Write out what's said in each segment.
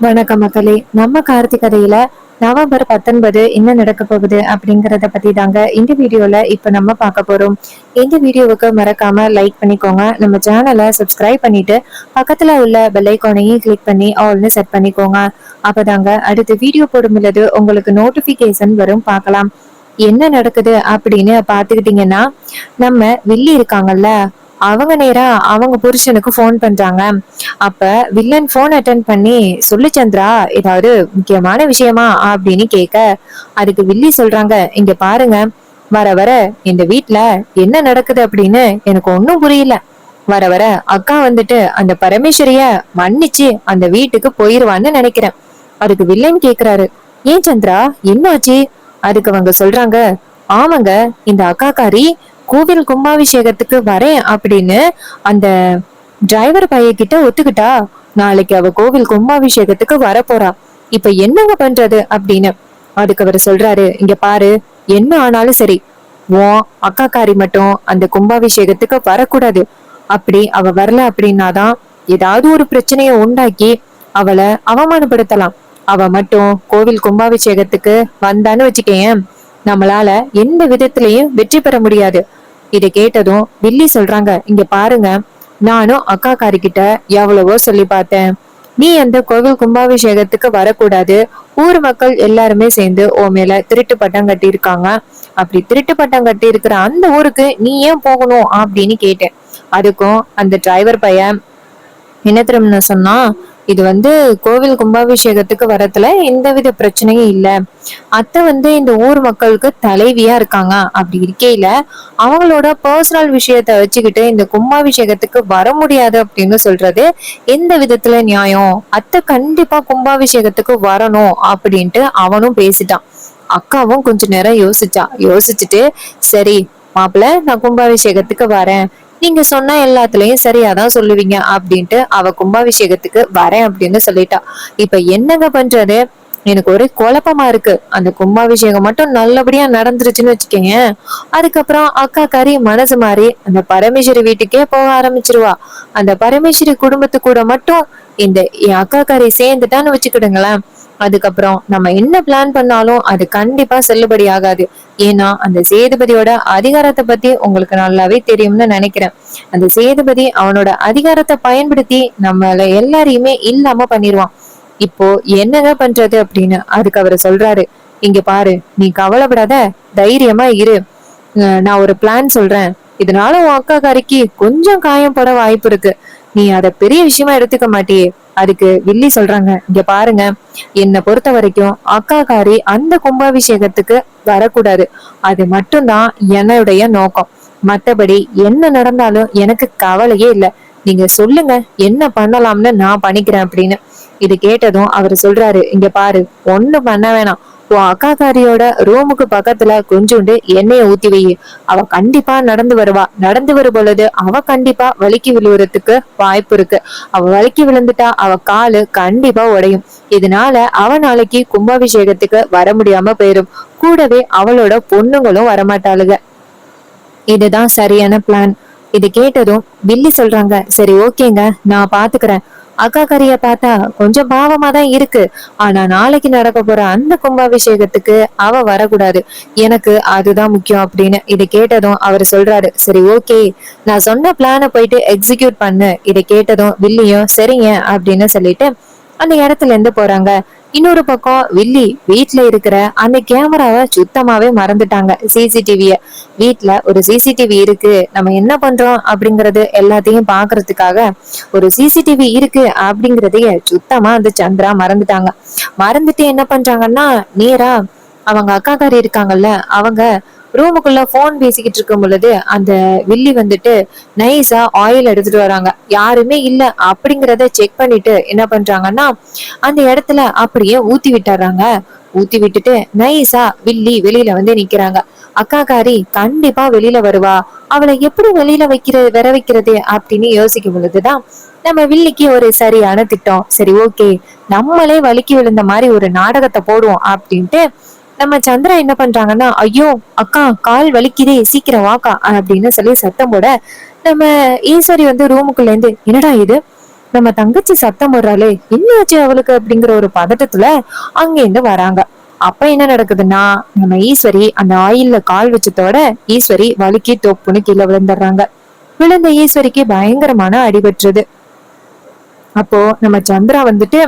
வணக்கம் மக்களே. நம்ம கார்த்திக் கதையில நவம்பர் 19 என்ன நடக்க போகுது அப்படிங்கறத பத்தி தாங்க இந்த வீடியோல இப்ப நம்ம பார்க்க போறோம். இந்த வீடியோவுக்கு மறக்காம லைக் பண்ணிக்கோங்க, நம்ம சேனலை சப்ஸ்கிரைப் பண்ணிட்டு பக்கத்துல உள்ள பெல் ஐகானையும் கிளிக் பண்ணி ஆல்னு செட் பண்ணிக்கோங்க. அப்பதாங்க அடுத்த வீடியோ போடும் பொழுது உங்களுக்கு நோட்டிபிகேஷன் வரும். பார்க்கலாம் என்ன நடக்குது அப்படின்னு பாத்துக்கிட்டீங்கன்னா, நம்ம வில்லி இருக்காங்கல்ல, அவங்க நேரா அவங்க புருஷனுக்கு போன் பண்றாங்க. அப்ப வில்லன் போன் அட்டன் பண்ணி, சொல்லு சந்திரா, ஏதாவது முக்கியமான விஷயமா அப்படின்னு கேட்க, அதுக்கு வில்லி சொல்றாங்க, இங்க பாருங்க, வர வர இந்த வீட்ல என்ன நடக்குது அப்படின்னு எனக்கு ஒன்னும் புரியல. வர வர அக்கா வந்துட்டு அந்த பரமேஸ்வரிய மன்னிச்சு அந்த வீட்டுக்கு போயிருவான்னு நினைக்கிறேன். அதுக்கு வில்லன் கேக்குறாரு, ஏன் சந்திரா என்னாச்சு? அதுக்கு அவங்க சொல்றாங்க, ஆமாங்க, இந்த அக்காக்காரி கோவில் கும்பாபிஷேகத்துக்கு வரேன் அப்படின்னு அந்த டிரைவர் பையகிட்ட ஒத்துக்கிட்டா. நாளைக்கு அவ கோவில் கும்பாபிஷேகத்துக்கு வரப்போறா. இப்ப என்னங்க பண்றது அப்படின்னு அதுக்கு அவர் சொல்றாரு, இங்க பாரு, என்ன ஆனாலும் சரி, ஓ அக்காக்காரி மட்டும் அந்த கும்பாபிஷேகத்துக்கு வரக்கூடாது. அப்படி அவ வரல அப்படின்னாதான் ஏதாவது ஒரு பிரச்சனைய உண்டாக்கி அவளை அவமானப்படுத்தலாம். அவ மட்டும் கோவில் கும்பாபிஷேகத்துக்கு வந்தான்னு வச்சுக்கேன், நம்மளால எந்த விதத்திலையும் வெற்றி பெற முடியாது. இதை கேட்டதும் வில்லி சொல்றாங்க, இங்க பாருங்க, நானும் அக்காக்காரி கிட்ட எவ்வளவோ சொல்லி பார்த்தேன். நீ அந்த கோவில் கும்பாபிஷேகத்துக்கு வரக்கூடாது. ஊர் மக்கள் எல்லாருமே சேர்ந்து உன் மேல திருட்டு பட்டம் கட்டி இருக்காங்க. அப்படி திருட்டு பட்டம் கட்டி இருக்கிற அந்த ஊருக்கு நீ ஏன் போகணும் அப்படின்னு கேட்டேன். அதுக்கும் அந்த டிரைவர் பையன் என்ன தெரியும்னு சொன்னா, இது கோவில் கும்பாபிஷேகத்துக்கு வரதுல எந்தவித பிரச்சனையும் இல்ல. அத்தை இந்த ஊர் மக்களுக்கு தலைவியா இருக்காங்க. அப்படி இருக்கையில அவங்களோட பர்சனல் விஷயத்த வச்சுக்கிட்டு இந்த கும்பாபிஷேகத்துக்கு வர முடியாது அப்படின்னு சொல்றது எந்த விதத்துல நியாயம்? அத்தை கண்டிப்பா கும்பாபிஷேகத்துக்கு வரணும் அப்படின்ட்டு அவனும் பேசிட்டான். அக்காவும் கொஞ்ச நேரம் யோசிச்சுட்டு, சரி மாப்பிள்ள, நான் கும்பாபிஷேகத்துக்கு வரேன், நீங்க சொன்ன எல்லாத்துலயும் சரியாதான் சொல்லுவீங்க அப்படின்ட்டு அவ கும்பாபிஷேகத்துக்கு வரேன் அப்படின்னு சொல்லிட்டா. இப்ப என்னங்க பண்றது? எனக்கு ஒரு குழப்பமா இருக்கு. அந்த கும்பாபிஷேகம் மட்டும் நல்லபடியா நடந்துருச்சுன்னு வச்சுக்கேங்க, அதுக்கப்புறம் அக்கா கறி மனசு மாறி அந்த பரமேஸ்வரி வீட்டுக்கே போக ஆரம்பிச்சிருவா. அந்த பரமேஸ்வரி குடும்பத்து கூட மட்டும் இந்த என் அக்கா கறி சேர்ந்துட்டான்னு வச்சுக்கிடுங்களேன், அதுக்கப்புறம் நம்ம என்ன பிளான் பண்ணாலும் அது கண்டிப்பா செல்லுபடி ஆகாது. ஏன்னா அந்த சேதுபதியோட அதிகாரத்தை பத்தி உங்களுக்கு நல்லாவே தெரியும்னு நினைக்கிறேன். அந்த சேதுபதி அவனோட அதிகாரத்தை பயன்படுத்தி நம்மள எல்லாரையுமே இல்லாம பண்ணிடுவான். இப்போ என்னங்க பண்றது அப்படின்னு அதுக்கு அவரு சொல்றாரு, இங்க பாரு, நீ கவலைப்படாத, தைரியமா இரு. நான் ஒரு பிளான் சொல்றேன். இதனால உன் அக்கா காரிக்கு கொஞ்சம் காயம் பட வாய்ப்பு இருக்கு. நீ அத பெரிய விஷயமா எடுத்துக்க மாட்டியே. அதுக்கு வில்லி சொல்றாங்க, இங்க பாருங்க, என்னை பொறுத்த வரைக்கும் அக்கா காரி அந்த கும்பாபிஷேகத்துக்கு வரக்கூடாது. அது மட்டும்தான் என்னுடைய நோக்கம். மத்தபடி என்ன நடந்தாலும் எனக்கு கவலையே இல்லை. நீங்க சொல்லுங்க, என்ன பண்ணலாம்னு நான் பண்ணிக்கிறேன் அப்படின்னு. இது கேட்டதும் அவர் சொல்றாரு, இங்க பாரு, ஒண்ணு பண்ண வேணாம். உன் அக்காக்காரியோட ரூமுக்கு பக்கத்துல கொஞ்சோண்டு எண்ணெய ஊத்தி வை. அவ கண்டிப்பா நடந்து வருவா. நடந்து வரும் பொழுது அவ கண்டிப்பா வலிக்கு விழுவுறதுக்கு வாய்ப்பு இருக்கு. அவ வலிக்கு விழுந்துட்டா அவ காலு கண்டிப்பா உடையும். இதனால அவ நாளைக்கு கும்பாபிஷேகத்துக்கு வர முடியாம போயிரும். கூடவே அவளோட பொண்ணுங்களும் வரமாட்டாளுங்க. இதுதான் சரியான பிளான். இது கேட்டதும் வில்லி சொல்றாங்க, சரி ஓகேங்க, நான் பாத்துக்கிறேன். அக்கா கரிய பார்த்தா கொஞ்சம் பாவமா தான் இருக்கு. ஆனா நாளைக்கு நடக்க போற அந்த கும்பாபிஷேகத்துக்கு அவ வரக்கூடாது. எனக்கு அதுதான் முக்கியம் அப்படின்னு. இதை கேட்டதும் அவர் சொல்றாரு, சரி ஓகே, நான் சொன்ன பிளான போயிட்டு எக்ஸிக்யூட் பண்ணு. இதை கேட்டதும் வில்லியும் சரிங்க அப்படின்னு சொல்லிட்டு அந்த இடத்துல இருந்து போறாங்க. இன்னொரு பக்கம் வில்லி வீட்டுல இருக்கிற அந்த கேமராவை சுத்தமாவே மறந்துட்டாங்க. சிசிடிவிய வீட்டுல ஒரு சிசிடிவி இருக்கு, நம்ம என்ன பண்றோம் அப்படிங்கறது எல்லாத்தையும் பாக்குறதுக்காக ஒரு சிசிடிவி இருக்கு அப்படிங்கறதைய சுத்தமா அந்த சந்திரா மறந்துட்டாங்க. மறந்துட்டு என்ன பண்றாங்கன்னா, நேரா அவங்க அக்காக்காரி இருக்காங்கல்ல, அவங்க ரூமுக்குள்ள போன் பேசிக்கிட்டு இருக்கும் பொழுது அந்த வில்லி நைஸா ஆயில் எடுத்துட்டு வராங்க. யாருமே இல்ல அப்படிங்கறத செக் பண்ணிட்டு என்ன பண்றாங்கன்னா, அந்த இடத்துல அப்படியே ஊத்தி விட்டுறாங்க. ஊத்தி விட்டுட்டு நைஸா வில்லி வெளியில நிக்கிறாங்க. அக்காக்காரி கண்டிப்பா வெளியில வருவா, அவளை எப்படி வெளியில வர வைக்கிறது அப்படின்னு யோசிக்கும் பொழுதுதான் நம்ம வில்லிக்கு ஒரு சரியான திட்டம். சரி ஓகே, நம்மளே வலிக்கு விழுந்த மாதிரி ஒரு நாடகத்தை போடுவோம் அப்படின்ட்டு நம்ம சந்திரா என்ன பண்றாங்கன்னா, ஐயோ அக்கா, கால் வலிக்குதே, சீக்கிரம் வாக்கா அப்படின்னு சொல்லி சத்தம் போட, நம்ம ஈஸ்வரி ரூமுக்குள்ள இருந்து, என்னடா இது, நம்ம தங்கச்சி சத்தம் போடுறாளே, என்னாச்சு அவளுக்கு அப்படிங்கிற ஒரு பதட்டத்துல அங்கிருந்து வராங்க. அப்ப என்ன நடக்குதுன்னா, நம்ம ஈஸ்வரி அந்த ஆயில்ல கால் வச்சதோட ஈஸ்வரி வழுக்கி தொப்புன்னு கீழே விழுந்துடுறாங்க. விழுந்த ஈஸ்வரிக்கு பயங்கரமான அடிபட்டுருது. அப்போ நம்ம சந்திரா வந்துட்டு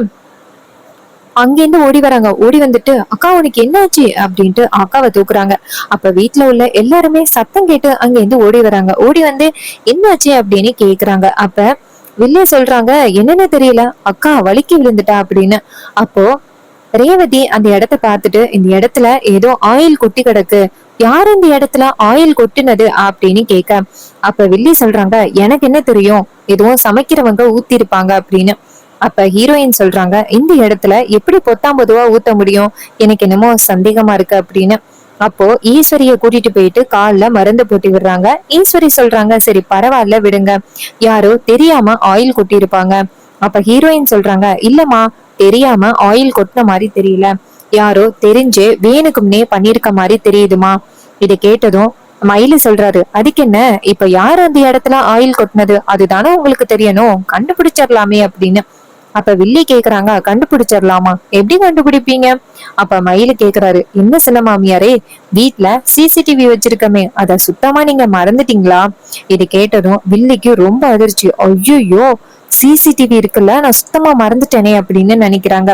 அங்கேருந்து ஓடி வராங்க. ஓடி வந்துட்டு அக்கா உனக்கு என்னாச்சு அப்படின்ட்டு அக்காவை தூக்குறாங்க. அப்ப வீட்டுல உள்ள எல்லாருமே சத்தம் கேட்டு அங்கேருந்து ஓடி வராங்க. ஓடி வந்து என்னாச்சு அப்படின்னு கேக்குறாங்க. அப்ப வில்லே சொல்றாங்க, என்னன்னு தெரியல அக்கா வலிக்கி விழுந்துட்டா அப்படின்னு. அப்போ ரேவதி அந்த இடத்த பார்த்துட்டு, இந்த இடத்துல ஏதோ ஆயில் கொட்டி கிடக்கு, யாரு இந்த இடத்துல ஆயில் கொட்டினது அப்படின்னு கேட்க, அப்ப வில்லி சொல்றாங்க, எனக்கு என்ன தெரியும், எதுவும் சமைக்கிறவங்க ஊத்தி இருப்பாங்க அப்படின்னு. அப்ப ஹீரோயின் சொல்றாங்க, இந்த இடத்துல எப்படி பொத்தாம் பொதுவா ஊத்த முடியும், எனக்கு என்னமோ சந்தேகமா இருக்கு அப்படின்னு. அப்போ ஈஸ்வரிய கூட்டிட்டு போயிட்டு கால்ல மருந்து போட்டு விடுறாங்க. ஈஸ்வரி சொல்றாங்க, சரி பரவாயில்ல விடுங்க, யாரோ தெரியாம ஆயில் கொட்டி இருப்பாங்க. அப்ப ஹீரோயின் சொல்றாங்க, இல்லம்மா தெரியாம ஆயில் கொட்டின மாதிரி தெரியல, யாரோ தெரிஞ்சு வேணுக்கும்னே பண்ணிருக்க மாதிரி தெரியுதுமா. இத கேட்டதும் மயிலு சொல்றாரு, அதுக்கு என்ன, இப்ப யார் அந்த இடத்துல ஆயில் கொட்டினது அதுதானே உங்களுக்கு தெரியணும், கண்டுபிடிச்சிடலாமே அப்படின்னு. அப்ப வில்லி கேக்குறாங்க, கண்டுபிடிச்சிடலாமா, எப்படி கண்டுபிடிப்பீங்க? அப்ப மயிலு கேக்குறாரு, என்ன சின்ன மாமியாரே, வீட்ல சிசிடிவி வச்சிருக்கமே அத சுத்தமா நீங்க மறந்துட்டீங்களா? இது கேட்டதும் வில்லிக்கு ரொம்ப அதிர்ச்சி. ஐயோ, சிசிடிவி இருக்குல்ல, நான் சுத்தமா மறந்துட்டேனே அப்படின்னு நினைக்கிறாங்க.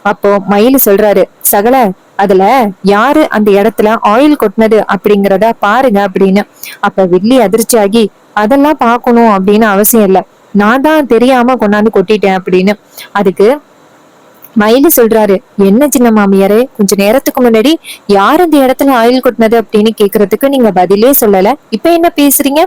அப்போ மயிலு சொல்றாரு, சகல அதுல யாரு அந்த இடத்துல ஆயில் கொட்டினது அப்படிங்கறத பாருங்க அப்படின்னு. அப்ப வில்லி அதிர்ச்சியாகி, அதெல்லாம் பாக்கணும் அப்படின்னு அவசியம் இல்ல, நான் தான் தெரியாம கொண்டாந்து கொட்டிட்டேன் அப்படின்னு. அதுக்கு மயிலு சொல்றாரு, என்ன சின்ன மாமியாரே, கொஞ்ச நேரத்துக்கு முன்னாடி யார் இந்த இடத்துல ஆயில் கொட்டினது அப்படின்னு கேக்குறதுக்கு நீங்க பதிலே சொல்லல, இப்ப என்ன பேசுறீங்க?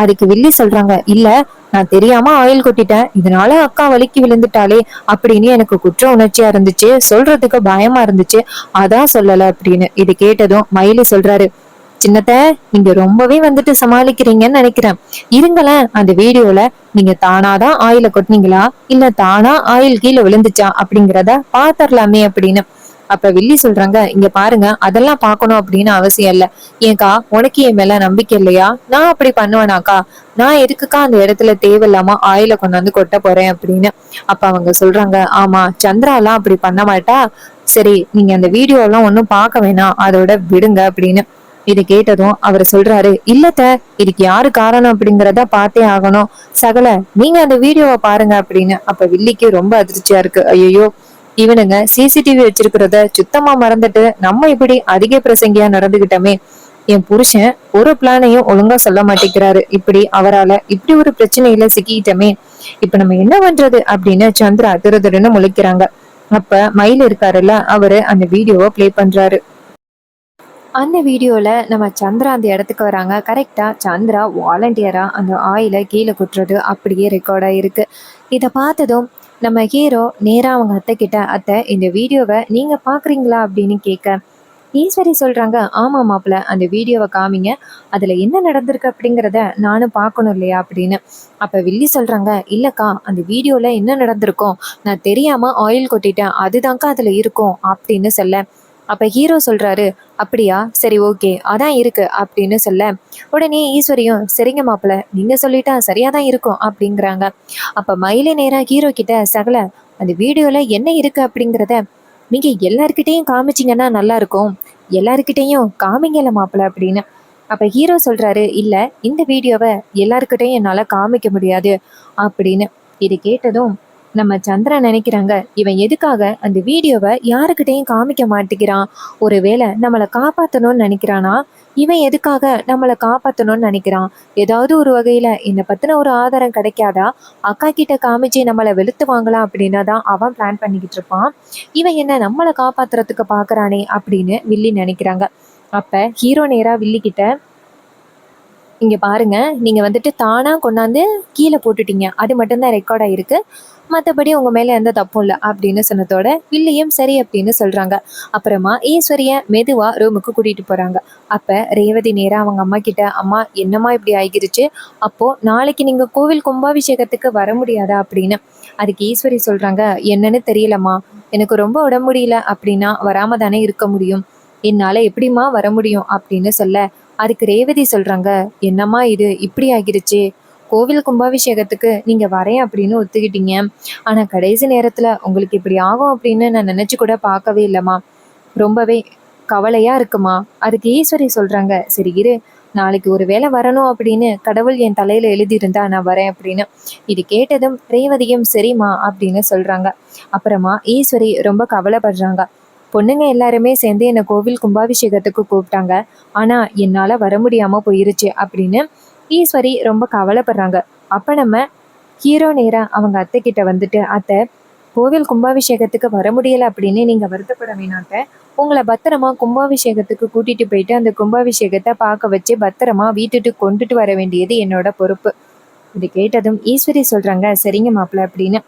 அதுக்கு வில்லி சொல்றாங்க, இல்ல நான் தெரியாம ஆயில் கொட்டிட்டேன், இதனால அக்கா வலிக்கு விழுந்துட்டாலே அப்படின்னு எனக்கு குற்ற உணர்ச்சியா இருந்துச்சு, சொல்றதுக்கு பயமா இருந்துச்சு, அதான் சொல்லல அப்படின்னு. இது கேட்டதும் மயிலு சொல்றாரு, சின்னத்த நீங்க ரொம்பவே வந்துட்டு சமாளிக்கிறீங்கன்னு நினைக்கிறேன், இருங்களேன் அந்த வீடியோல நீங்க தானாதான் ஆயில கொட்டினீங்களா இல்ல தானா ஆயில் கீழே விழுந்துச்சா அப்படிங்கிறத பாத்தரலாமே அப்படின்னு. அப்ப வில்லி சொல்றாங்க, இங்க பாருங்க அதெல்லாம் பாக்கணும் அப்படின்னு அவசியம் இல்ல, ஏன்கா உனக்கு என் மேல நம்பிக்கை இல்லையா, நான் அப்படி பண்ணுவேனாக்கா, நான் எதுக்குக்கா அந்த இடத்துல தேவையில்லாம ஆயில கொண்டாந்து கொட்ட போறேன் அப்படின்னு. அப்ப அவங்க சொல்றாங்க, ஆமா சந்திரா எல்லாம் அப்படி பண்ண மாட்டா, சரி நீங்க அந்த வீடியோ எல்லாம் ஒன்னும் பார்க்க வேணாம், அதோட விடுங்க அப்படின்னு. இது கேட்டதும் அவர் சொல்றாரு, இல்லத்த இதுக்கு யாரு காரணம் அப்படிங்கறத பார்த்தே ஆகணும், சகல நீங்க அந்த வீடியோவை பாருங்க அப்படின்னு. அப்ப வில்லிக்கு ரொம்ப அதிர்ச்சியா இருக்கு, ஐயோ இவனுங்க சிசிடிவி வச்சிருக்கிறத சுத்தமா மறந்துட்டு நம்ம இப்படி அதிக பிரசங்கியா நடந்துகிட்டோமே, என் புருஷன் ஒரு பிளானையும் ஒழுங்கா சொல்ல மாட்டேங்கிறாரு, இப்படி அவரால இப்படி ஒரு பிரச்சனையில சிக்கிட்டமே, இப்ப நம்ம என்ன பண்றது அப்படின்னு சந்திரா திருதுன்னு முழிக்கிறாங்க. அப்ப மயில் இருக்காருல்ல, அவரு அந்த வீடியோவை பிளே பண்றாரு. அந்த வீடியோல நம்ம சந்திரா அந்த இடத்துக்கு வராங்க. கரெக்டா சந்திரா வாலண்டியரா அந்த ஆயில கீழே கொட்டுறது அப்படியே ரெக்கார்ட் ஆயிருக்கு. இதை பார்த்ததும் நம்ம ஹீரோ நேரா அவங்க அத்தை கிட்ட, அத்தை இந்த வீடியோவை நீங்க பாக்குறீங்களா அப்படின்னு கேட்க, ஈஸ்வரி சொல்றாங்க, ஆமா மாப்பிள்ள அந்த வீடியோவை காமிங்க, அதுல என்ன நடந்திருக்கு அப்படிங்கிறத நானும் பார்க்கணும் இல்லையா அப்படின்னு. அப்ப வில்லி சொல்றாங்க, இல்லக்கா அந்த வீடியோல என்ன நடந்திருக்கும், நான் தெரியாம ஆயில் கொட்டிட்டேன், அதுதான்க்கா அதுல இருக்கும் அப்படின்னு சொல்ல. அப்ப ஹீரோ சொல்றாரு, அப்படியா சரி ஓகே அதான் இருக்கு அப்படின்னு சொல்ல, உடனே ஈஸ்வரியும் சரிங்க மாப்பிள்ள நீங்க சொல்லிட்டா சரியாதான் இருக்கும் அப்படிங்கிறாங்க. அப்ப மயிலே நேரா ஹீரோ கிட்ட, சகல அந்த வீடியோல என்ன இருக்கு அப்படிங்கிறத நீங்க எல்லார்கிட்டையும் காமிச்சிங்கன்னா நல்லா இருக்கும், எல்லாருக்கிட்டையும் காமிங்கல மாப்பிள்ள அப்படின்னு. அப்ப ஹீரோ சொல்றாரு, இல்ல இந்த வீடியோவை எல்லாருக்கிட்டையும் என்னால காமிக்க முடியாது அப்படின்னு. இது கேட்டதும் நம்ம சந்திரன் நினைக்கிறாங்க, இவன் எதுக்காக அந்த வீடியோவை யாருக்கிட்டையும் காமிக்க மாட்டேங்கிறான், ஒருவேளை நம்மளை காப்பாத்தணும்னு நினைக்கிறானா, இவன் எதுக்காக நம்மளை காப்பாத்தணும்னு நினைக்கிறான், ஏதாவது ஒரு வகையில என்னை பத்தின ஒரு ஆதாரம் கிடைக்காதா, அக்கா கிட்ட காமிச்சு நம்மளை வெளுத்து வாங்கலாம் அப்படின்னா தான் அவன் பிளான் பண்ணிக்கிட்டு இருப்பான், இவன் என்ன நம்மளை காப்பாத்துறதுக்கு பாக்குறானே அப்படின்னு வில்லி நினைக்கிறாங்க. அப்ப ஹீரோ நேரா வில்லி கிட்ட, இங்க பாருங்க நீங்க வந்துட்டு தானா கொண்டாந்து கீழே போட்டுட்டீங்க, அது மட்டும்தான் ரெக்கார்ட் ஆயிருக்கு, மற்றபடி உங்க மேல எந்த தப்பும் இல்லை அப்படின்னு சொன்னதோட வில்லியும் சரி அப்படின்னு சொல்றாங்க. அப்புறமா ஈஸ்வரிய மெதுவா ரூமுக்கு கூட்டிட்டு போறாங்க. அப்ப ரேவதி நேரா அவங்க அம்மா கிட்ட, அம்மா என்னம்மா இப்படி ஆகிருச்சு, அப்போ நாளைக்கு நீங்க கோவில் கும்பாபிஷேகத்துக்கு வர முடியாதா அப்படின்னு. அதுக்கு ஈஸ்வரி சொல்றாங்க, என்னன்னு தெரியலம்மா, எனக்கு ரொம்ப உடம்பு முடியல அப்படின்னா வராம தானே இருக்க முடியும், என்னால எப்படிம்மா வர முடியும் அப்படின்னு சொல்ல. அதுக்கு ரேவதி சொல்றாங்க, என்னம்மா இது இப்படி ஆகிருச்சு, கோவில் கும்பாபிஷேகத்துக்கு நீங்க வரேன் அப்படின்னு ஒத்துக்கிட்டீங்க. ஆனா கடைசி நேரத்துல உங்களுக்கு இப்படி ஆகும் அப்படின்னு நான் நினைச்சு கூட பார்க்கவே இல்லைம்மா. ரொம்பவே கவலையா இருக்குமா. அதுக்கு ஈஸ்வரி சொல்றாங்க, சரி இரு, நாளைக்கு ஒரு வேளை வரணும் அப்படின்னு கடவுள் என் தலையில எழுதியிருந்தா நான் வரேன் அப்படின்னு. இது கேட்டதும் ரேவதியும் சரிம்மா அப்படின்னு சொல்றாங்க. அப்புறமா ஈஸ்வரி ரொம்ப கவலைப்படுறாங்க. பொண்ணுங்க எல்லாருமே சேர்ந்து என்னை கோவில் கும்பாபிஷேகத்துக்கு கூப்பிட்டாங்க, ஆனா என்னால வர முடியாம போயிருச்சு அப்படின்னு ஈஸ்வரி ரொம்ப கவலைப்படுறாங்க. அப்ப நம்ம ஹீரோ நேரா அவங்க அத்தை கிட்ட வந்துட்டு, அத்தை, கோவில் கும்பாபிஷேகத்துக்கு வர முடியல அப்படின்னு நீங்க வருத்தப்பட வேணாட்ட, உங்களை பத்திரமா கும்பாபிஷேகத்துக்கு கூட்டிட்டு போயிட்டு அந்த கும்பாபிஷேகத்தை பார்க்க வச்சு பத்திரமா வீட்டுக்கு கொண்டுட்டு வர வேண்டியது என்னோட பொறுப்பு. இது கேட்டதும் ஈஸ்வரி சொல்றாங்க, சரிங்க மாப்பிள்ள அப்படின்னு.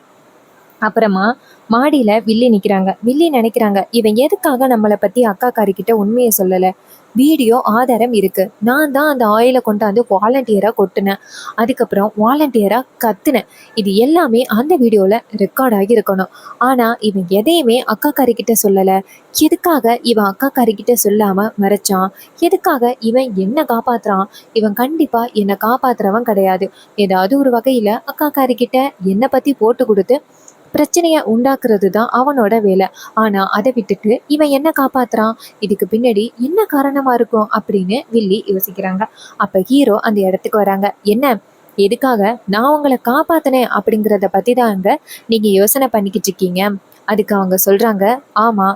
அப்புறமா மாடியில வில்லி நிக்கிறாங்க. வில்லி நினைக்கிறாங்க, இவன் எதுக்காக நம்மளை பத்தி அக்கா காரிக்கிட்ட உண்மையை சொல்லல. வீடியோ ஆதாரம் இருக்கு. நான் தான் அந்த ஆயிலை கொண்டாந்து வாலண்டியரா கொட்டினேன், அதுக்கப்புறம் வாலண்டியரா கத்துனேன். இது எல்லாமே அந்த வீடியோல ரெக்கார்ட் ஆகி இருக்கணும். ஆனா இவன் எதையுமே அக்கா காரிக்கிட்ட சொல்லல. எதுக்காக இவன் அக்கா காரிக்கிட்ட சொல்லாம மறைச்சான்? எதுக்காக இவன் என்ன காப்பாத்துறான்? இவன் கண்டிப்பா என்னை காப்பாத்துறவன் கிடையாது. ஏதாவது ஒரு வகையில அக்கா காரிக்கிட்ட என்னை பத்தி போட்டு கொடுத்து பிரச்சனைய உண்டாக்குறது தான் அவனோட வேலை. ஆனா அதை விட்டுட்டு இவன் என்ன காப்பாத்துறான்? இதுக்கு பின்னாடி என்ன காரணமா இருக்கும் அப்படின்னு வில்லி யோசிக்கிறாங்க. அப்ப ஹீரோ அந்த இடத்துக்கு வராங்க. என்ன, எதுக்காக நான் உங்களை காப்பாத்தினேன் அப்படிங்கிறத பத்தி தாங்க நீங்க யோசனை பண்ணிக்கிட்டு இருக்கீங்க. அதுக்கு அவங்க சொல்றாங்க, ஆமா,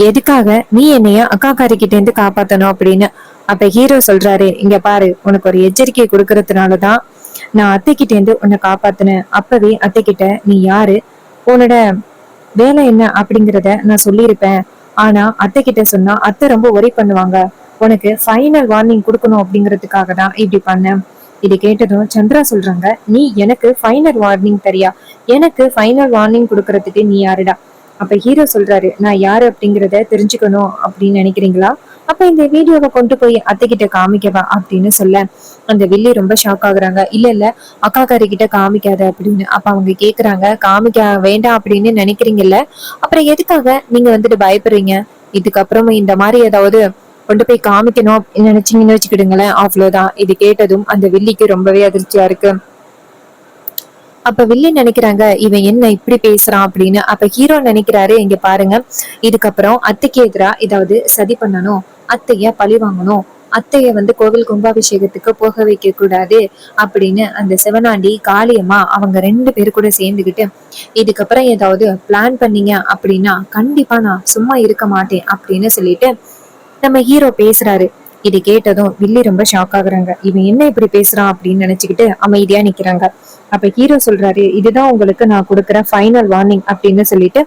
எதுக்காக நீ என்னைய அக்கா காரிக்கிட்ட இருந்து காப்பாத்தணும் அப்படின்னு. அப்ப ஹீரோ சொல்றாரு, இங்க பாரு, உனக்கு ஒரு எச்சரிக்கை கொடுக்கறதுனாலதான் நான் அத்தைக்கிட்ட இருந்து உன்னை காப்பாத்தினேன். அப்பவே அத்தைக்கிட்ட நீ யாரு, உன்னோட வேலை என்ன அப்படிங்கிறத நான் சொல்லியிருப்பேன். ஆனா அத்தைக்கிட்ட சொன்னா அத்தை ரொம்ப ஒரி பண்ணுவாங்க. உனக்கு ஃபைனல் வார்னிங் கொடுக்கணும் அப்படிங்கிறதுக்காக தான் இப்படி பண்ணேன். இது கேட்டதும் சந்திரா சொல்றாங்க, நீ எனக்கு ஃபைனல் வார்னிங் தரியா? எனக்கு ஃபைனல் வார்னிங் கொடுக்கறதுக்கு நீ யாருடா? அப்ப ஹீரோ சொல்றாரு, நான் யாரு அப்படிங்கிறத தெரிஞ்சுக்கணும் அப்படின்னு நினைக்கிறீங்களா? அப்ப இந்த வீடியோவை கொண்டு போய் அத்தைக்கிட்ட காமிக்கவா அப்படின்னு சொல்ல, அந்த வில்லி ரொம்ப ஷாக் ஆகுறாங்க. இல்ல இல்ல, அக்கா காரி கிட்ட காமிக்காத அப்படின்னு. அப்ப அவங்க கேக்குறாங்க, காமிக்க வேண்டாம் அப்படின்னு நினைக்கிறீங்கல்ல, அப்புறம் எதுக்காக நீங்க வந்துட்டு பயப்படுறீங்க? இதுக்கப்புறமா இந்த மாதிரி ஏதாவது கொண்டு போய் காமிக்கணும் நினைச்சீங்கன்னு வச்சுக்கிடுங்களேன், அவ்வளவுதான். இது கேட்டதும் அந்த வில்லிக்கு ரொம்பவே அதிர்ச்சியா இருக்கு. அப்ப வில்லி நினைக்கிறாங்க, இவன் என்ன இப்படி பேசுறான் அப்படின்னு. அப்ப ஹீரோ நினைக்கிறாரு, இங்க பாருங்க, இதுக்கப்புறம் அத்தைக்கு எதிரா ஏதாவது சதி பண்ணணும், அத்தைய பழி வாங்கணும், அத்தைய வந்து கோவில் கும்பாபிஷேகத்துக்கு போக வைக்க கூடாது அப்படின்னு அந்த சிவனாண்டி காளியம்மா அவங்க 2 பேரு கூட சேர்ந்துகிட்டு இதுக்கப்புறம் ஏதாவது பிளான் பண்ணீங்க அப்படின்னா கண்டிப்பா நான் சும்மா இருக்க மாட்டேன் அப்படின்னு சொல்லிட்டு நம்ம ஹீரோ பேசுறாரு. இது கேட்டதும் வில்லி ரொம்ப ஷாக் ஆகுறாங்க. இவன் என்ன இப்படி பேசுறான் அப்படின்னு நினைச்சுக்கிட்டு அமைதியா நிக்கிறாங்க. அப்ப ஹீரோ சொல்றாரு, இதுதான் உங்களுக்கு நான் கொடுக்குற ஃபைனல் வார்னிங் அப்படின்னு சொல்லிட்டு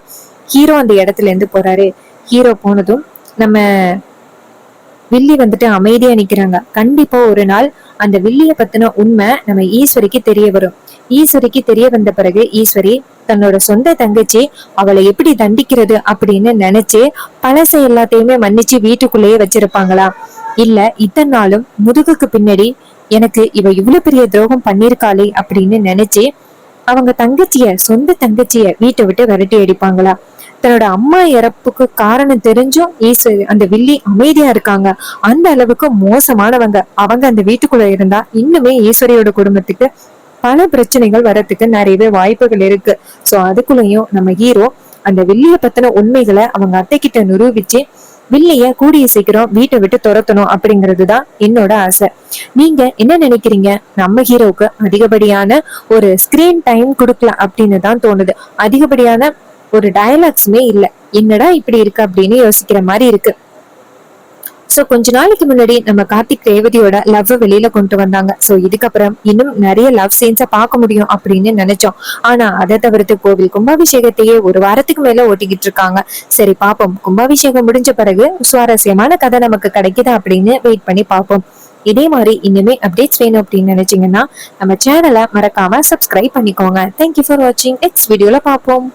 ஹீரோ அந்த இடத்துல இருந்து போறாரு. ஹீரோ போனதும் நம்ம வில்லி வந்துட்டு அமைதியா நிக்கிறாங்க. கண்டிப்பா ஒரு நாள் அந்த வில்லிய பத்தின உண்மை நம்ம ஈஸ்வரிக்கு தெரிய வரும். ஈஸ்வரிக்கு தெரிய வந்த பிறகு ஈஸ்வரி தன்னோட சொந்த தங்கச்சி அவளை எப்படி தண்டிக்கிறது அப்படின்னு நினைச்சு பழசை எல்லாத்தையுமே மன்னிச்சு வீட்டுக்குள்ளேயே வச்சிருப்பாங்களா? இல்ல இத்தனை நாளும் முதுகுக்கு பின்னாடி எனக்கு இவ இவ்வளவு பெரிய துரோகம் பண்ணிருக்காளே அப்படின்னு நினைச்சு அவங்க தங்கச்சிய, சொந்த தங்கச்சிய வீட்டை விட்டு விரட்டி அடிப்பாங்களா? தன்னோட அம்மா இறப்புக்கு காரணம் தெரிஞ்சும் அந்த வில்லி அமைதியா இருக்காங்க. அந்த அளவுக்கு மோசமானவங்க அவங்க அந்த வீட்டுக்குள்ள இருந்தா இன்னுமே ஈஸ்வரியோட குடும்பத்துக்கு பல பிரச்சனைகள் வர்றதுக்கு நிறையவே வாய்ப்புகள் இருக்கு. சோ அதுக்குள்ளயும் நம்ம ஹீரோ அந்த வில்லிய பத்தின உண்மைகளை அவங்க அத்தை கிட்ட நிரூபிச்சு வில்லிய கூடிய சீக்கிரம் வீட்டை விட்டு துரத்தணும் அப்படிங்கிறதுதான் என்னோட ஆசை. நீங்க என்ன நினைக்கிறீங்க? நம்ம ஹீரோவுக்கு அதிகப்படியான ஒரு ஸ்கிரீன் டைம் கொடுக்கலாம் அப்படின்னு தான் தோணுது. அதிகப்படியான ஒரு டயலாக்ஸுமே இல்ல. என்னடா இப்படி இருக்கு அப்படின்னு யோசிக்கிற மாதிரி இருக்கு. சோ கொஞ்ச நாளைக்கு முன்னாடி நம்ம கார்த்திக் ரேவதியோட லவ் வெளியில கொண்டு வந்தாங்க. சோ இதுக்கப்புறம் இன்னும் நிறைய லவ் சீன்ஸ பார்க்க முடியும் அப்படின்னு நினைச்சோம். ஆனா அதை தவிர்த்து கோவில் கும்பாபிஷேகத்தையே ஒரு வாரத்துக்கு மேல ஓட்டிக்கிட்டு இருக்காங்க. சரி பாப்போம், கும்பாபிஷேகம் முடிஞ்ச பிறகு சுவாரஸ்யமான கதை நமக்கு கிடைக்குதா அப்படின்னு வெயிட் பண்ணி பார்ப்போம். இதே மாதிரி இன்னுமே அப்டேட்ஸ் வேணும் அப்படின்னு நினைச்சீங்கன்னா நம்ம சேனலை மறக்காம சப்ஸ்கிரைப் பண்ணிக்கோங்க. தேங்க்யூ ஃபார் வாட்சிங். நெக்ஸ்ட் வீடியோல பார்ப்போம்.